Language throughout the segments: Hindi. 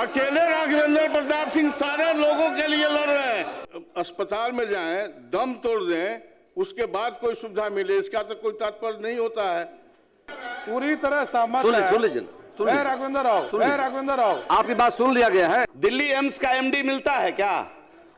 अकेले राघवेंद्र प्रताप सिंह सारे लोगों के लिए लड़ रहे हैं। अस्पताल में जाएं, दम तोड़ दें, उसके बाद कोई सुविधा मिले, इसका तो कोई तात्पर्य नहीं होता है। पूरी तरह सहमत है। सुन लीजिए राघवेंद्र राव, आपकी बात सुन लिया गया है। दिल्ली एम्स का एमडी मिलता है क्या?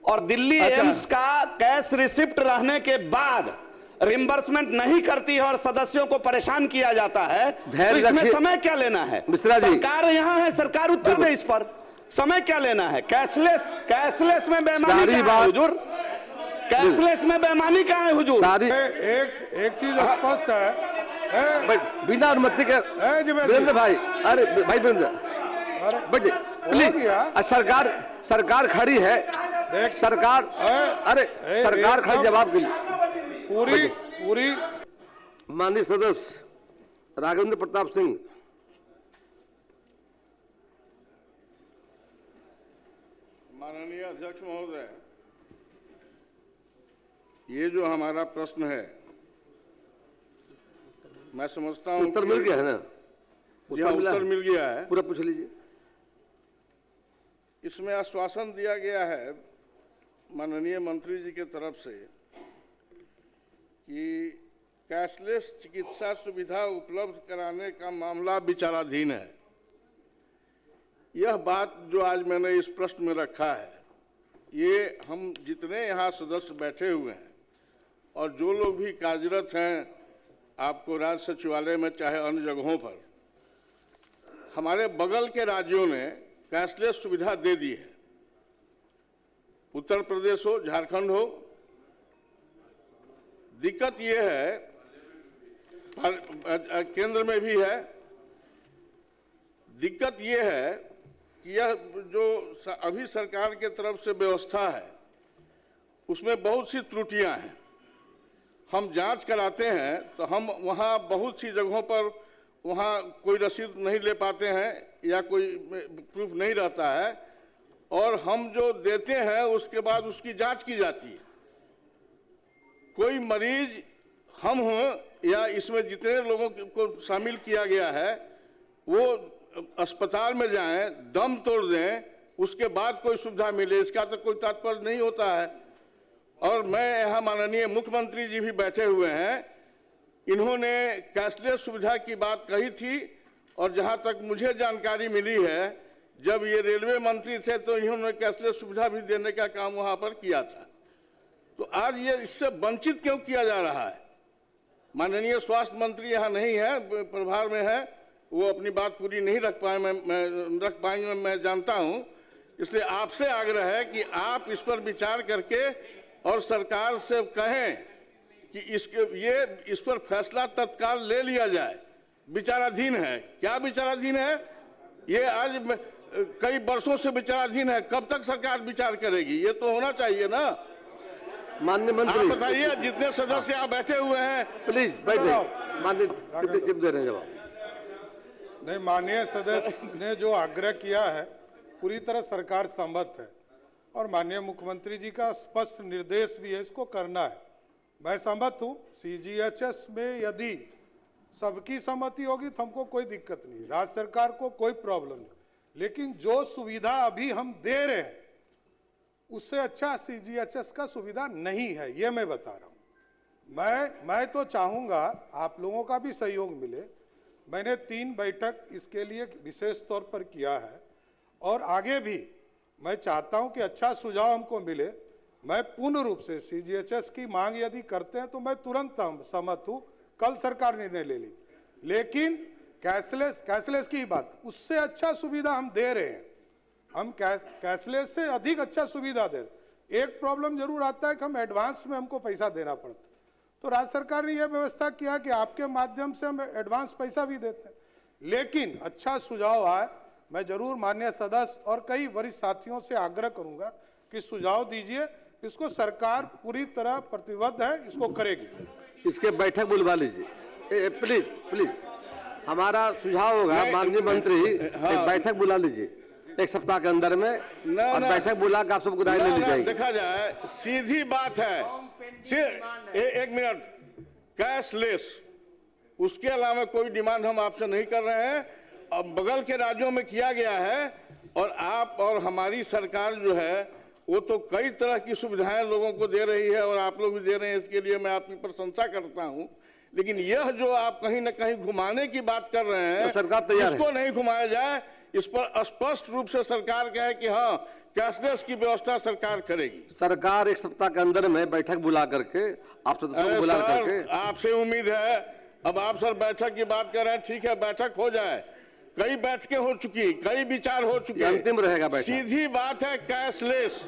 और दिल्ली एम्स का कैश रिसिप्ट रहने के बाद रिम्बर्समेंट नहीं करती है और सदस्यों को परेशान किया जाता है, तो इसमें समय क्या लेना है? मिश्रा जी, सरकार यहाँ है, सरकार उत्तर दे इस पर। समय क्या लेना है? कैशलेस में बेईमानी कहाँ है हुजूर? कैशलेस में बेईमानी कहाँ है हुजूर? एक चीज स्पष्ट है, बिना अनुमति के वीरेंद्र भाई, अरे भाई वीरेंद्र बैठिए प्लीज। सरकार खड़ी है, सरकार, अरे सरकार खड़ी जवाब के लिए। पूरी माननीय सदस्य राघवेंद्र प्रताप सिंह, माननीय अध्यक्ष महोदय, ये जो हमारा प्रश्न है, मैं समझता हूं उत्तर मिल गया है ना? उत्तर मिल गया है, पूरा पूछ लीजिए। इसमें आश्वासन दिया गया है माननीय मंत्री जी के तरफ से कि कैशलेस चिकित्सा सुविधा उपलब्ध कराने का मामला विचाराधीन है। यह बात जो आज मैंने इस प्रश्न में रखा है, ये हम जितने यहाँ सदस्य बैठे हुए हैं और जो लोग भी कार्यरत हैं आपको राज्य सचिवालय में चाहे अन्य जगहों पर, हमारे बगल के राज्यों ने कैशलेस सुविधा दे दी है। उत्तर प्रदेश हो, झारखंड हो। दिक्कत यह है, केंद्र में भी है, दिक्कत यह है कि यह जो अभी सरकार के तरफ से व्यवस्था है उसमें बहुत सी त्रुटियां हैं। हम जांच कराते हैं तो हम वहाँ बहुत सी जगहों पर वहाँ कोई रसीद नहीं ले पाते हैं या कोई प्रूफ नहीं रहता है, और हम जो देते हैं उसके बाद उसकी जांच की जाती है। कोई मरीज हम हों या इसमें जितने लोगों को शामिल किया गया है वो अस्पताल में जाएं, दम तोड़ दें, उसके बाद कोई सुविधा मिले, इसका तो कोई तात्पर्य नहीं होता है। और मैं यहाँ माननीय मुख्यमंत्री जी भी बैठे हुए हैं, इन्होंने कैशलेस सुविधा की बात कही थी, और जहाँ तक मुझे जानकारी मिली है जब ये रेलवे मंत्री थे तो इन्होंने कैशलेस सुविधा भी देने का काम वहाँ पर किया था। तो आज ये इससे वंचित क्यों किया जा रहा है? माननीय स्वास्थ्य मंत्री यहाँ नहीं है, प्रभार में है, वो अपनी बात पूरी नहीं रख पाएंगे मैं जानता हूँ। इसलिए आपसे आग्रह है कि आप इस पर विचार करके और सरकार से कहें कि इस पर फैसला तत्काल ले लिया जाए। विचाराधीन है। क्या विचाराधीन है? ये आज कई वर्षों से विचाराधीन है। कब तक सरकार विचार करेगी? ये तो होना चाहिए ना। माननीय मंत्री, आप बताइए, जितने सदस्य आप बैठे हुए हैं, प्लीज बैठिए। माननीय दे रहे हैं जवाब। नहीं, माननीय सदस्य ने जो आग्रह किया है पूरी तरह सरकार सहमत है, और माननीय मुख्यमंत्री जी का स्पष्ट निर्देश भी है, इसको करना है। मैं सहमत हूँ। सीजीएचएस में यदि सबकी सहमति होगी तो हमको कोई दिक्कत नहीं, राज्य सरकार को कोई प्रॉब्लम नहीं, लेकिन जो सुविधा अभी हम दे रहे हैं उससे अच्छा सीजीएचएस का सुविधा नहीं है, ये मैं बता रहा हूँ। मैं तो चाहूँगा आप लोगों का भी सहयोग मिले। मैंने 3 बैठक इसके लिए विशेष तौर पर किया है, और आगे भी मैं चाहता हूं कि अच्छा सुझाव हमको मिले। मैं पूर्ण रूप से सीजीएचएस की मांग यदि करते हैं तो मैं तुरंत सहमत हूं, कल सरकार निर्णय ले ली, लेकिन कैशलेस की बात, उससे अच्छा सुविधा हम दे रहे हैं। हम कैशलेस से अधिक अच्छा सुविधा दे रहे। एक प्रॉब्लम जरूर आता है कि हम एडवांस में हमको पैसा देना पड़ता, तो राज्य सरकार ने यह व्यवस्था किया कि आपके माध्यम से हम एडवांस पैसा भी देते हैं, लेकिन अच्छा सुझाव आए। मैं जरूर माननीय सदस्य और कई वरिष्ठ साथियों से आग्रह करूंगा कि सुझाव दीजिए, इसको सरकार पूरी तरह प्रतिबद्ध है, इसको करेगी। इसके बैठक बुलवा लीजिए प्लीज। हमारा सुझाव होगा माननीय मंत्री, एक बैठक बुला लीजिए 1 सप्ताह के अंदर में, और बैठक बुला के आप सबको राय ले ली जाएगी। देखा जाए, सीधी बात है। एक मिनट, कैशलेस, उसके अलावा कोई डिमांड हम आपसे नहीं कर रहे हैं। अब बगल के राज्यों में किया गया है, और आप आप और हमारी सरकार जो है वो तो कई तरह की सुविधाएं लोगों को दे रही है और आप लोग भी दे रहे हैं, इसके लिए मैं आपकी प्रशंसा करता हूं। लेकिन यह जो आप कहीं न कहीं घुमाने की बात कर रहे हैं, तो सरकार तैयार है। इसको नहीं घुमाया जाए, इस पर स्पष्ट रूप से सरकार कहे कि हाँ कैशलेस की व्यवस्था सरकार करेगी। सरकार 1 सप्ताह के अंदर में बैठक बुला करके आप सदस्यों को बुला करके सर, आपसे उम्मीद है, अब आप सर बैठक की बात कर रहे हैं, ठीक है बैठक हो जाए, कई बैठकें हो चुकी, कई विचार हो चुके, अंतिम रहेगा बैठक। सीधी बात है कैशलेस,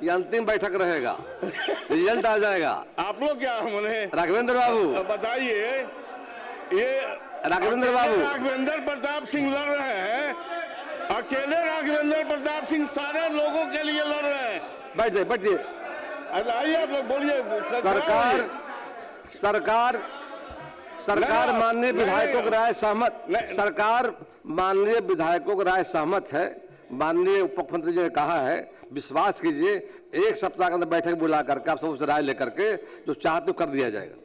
ये अंतिम बैठक रहेगा, रिजल्ट आ जाएगा। आप लोग क्या उन्हें राघवेंद्र बाबू बताइए, ये राघवेंद्र बाबू, राघवेंद्र प्रताप सिंह लड़ रहे हैं, अकेले राघवेंद्र प्रताप सिंह सारे लोगों के लिए लड़ रहे हैं। बैठिए बैठिए। आइए आप लोग बोलिए। सरकार माननीय विधायकों की राय सहमत, सरकार माननीय विधायकों की राय सहमत है। माननीय उप मुख्यमंत्री जी ने कहा है, विश्वास कीजिए 1 सप्ताह के अंदर बैठक बुला करके आप सबसे राय लेकर के जो चाहते कर दिया जाएगा।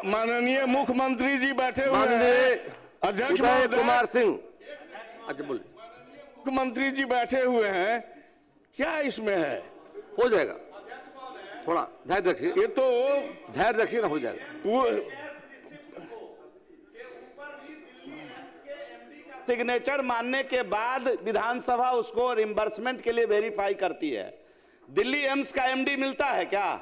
माननीय मुख्यमंत्री जी बैठे हुए हैं, अध्यक्ष उदय कुमार सिंह, अच्छा बोलिए, मुख्यमंत्री जी बैठे हुए हैं, क्या इसमें है? हो जाएगा, थोड़ा धैर्य रखिए, ये तो धैर्य रखिए ना, हो जाएगा। सिग्नेचर मानने के बाद विधानसभा उसको रिम्बर्समेंट के लिए वेरीफाई करती है। दिल्ली एम्स का एमडी मिलता है क्या?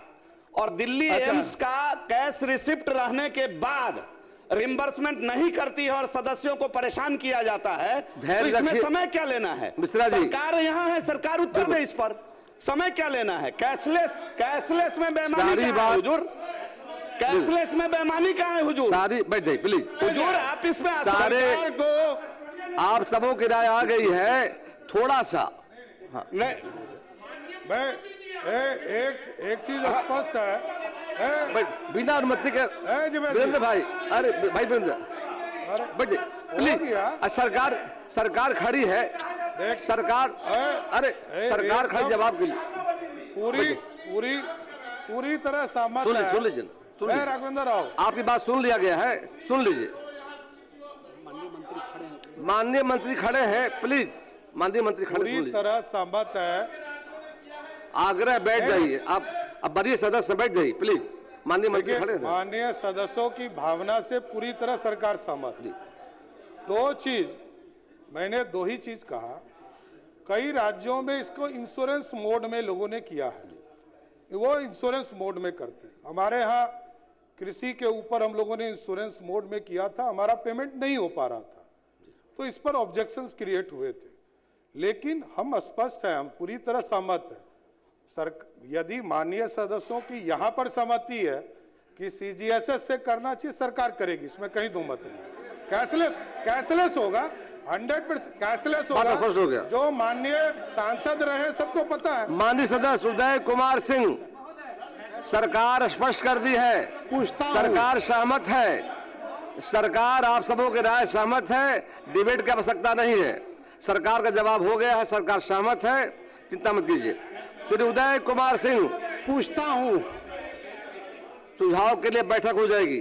और दिल्ली एम्स का कैश रिसिप्ट रहने के बाद रिम्बर्समेंट नहीं करती है और सदस्यों को परेशान किया जाता है, तो इसमें समय क्या लेना है? सरकार यहाँ है, सरकार उत्तर दे इस पर, समय क्या लेना है? कैशलेस में बेईमानी कहाँ है हुजूर? कैशलेस में बेईमानी कहाँ है हुजूर? सारी बैठ जाइए प्लीज हुजूर, आप इसमें सारे को आप सबों की राय आ गई है, थोड़ा सा हाँ। नहीं, मैं एक चीज स्पष्ट है, बिना अनुमति के वीरेंद्र भाई, अरे भाई वीरेंद्र बैठिए प्लीज। सरकार खड़ी है, सरकार, अरे सरकार खड़ी जवाब के लिए पूरी तरह सहमत है। सुन लीजिए राघवेंद्र राव, आपकी बात सुन लिया गया है, सुन लीजिए। माननीय मंत्री खड़े हैं, प्लीज माननीय मंत्री खड़े, पूरी तरह सहमत है। आग्रह बैठ जाइए, आप अब वरीय सदस्य बैठ जाइए प्लीज, माननीय मंत्री खड़े हैं। माननीय सदस्यों की भावना से पूरी तरह सरकार सहमत है। मैंने दो ही चीज कहा, कई राज्यों में इसको इंश्योरेंस मोड में लोगों ने किया है, वो इंश्योरेंस मोड में करते हैं। हमारे यहाँ कृषि के ऊपर हम लोगों ने इंश्योरेंस मोड में किया था, हमारा पेमेंट नहीं हो पा रहा था, तो इस पर ऑब्जेक्शंस क्रिएट हुए थे। लेकिन हम स्पष्ट हैं, हम पूरी तरह सहमत हैं। यदि माननीय सदस्यों की यहाँ पर सहमति है कि सीजीएचएस से करना चाहिए, सरकार करेगी, इसमें कहीं दो मत नहीं। कैशलेस होगा, 100% कैशलेस होगा, जो माननीय सांसद रहे सबको पता है। माननीय सदस्य उदय कुमार सिंह, सरकार स्पष्ट कर दी है, सरकार सहमत है, सरकार आप सबों की राय सहमत है, डिबेट की आवश्यकता नहीं है, सरकार का जवाब हो गया है, सरकार सहमत है, चिंता मत कीजिए। श्री उदय कुमार सिंह, पूछता हूं, सुझाव के लिए बैठक हो जाएगी।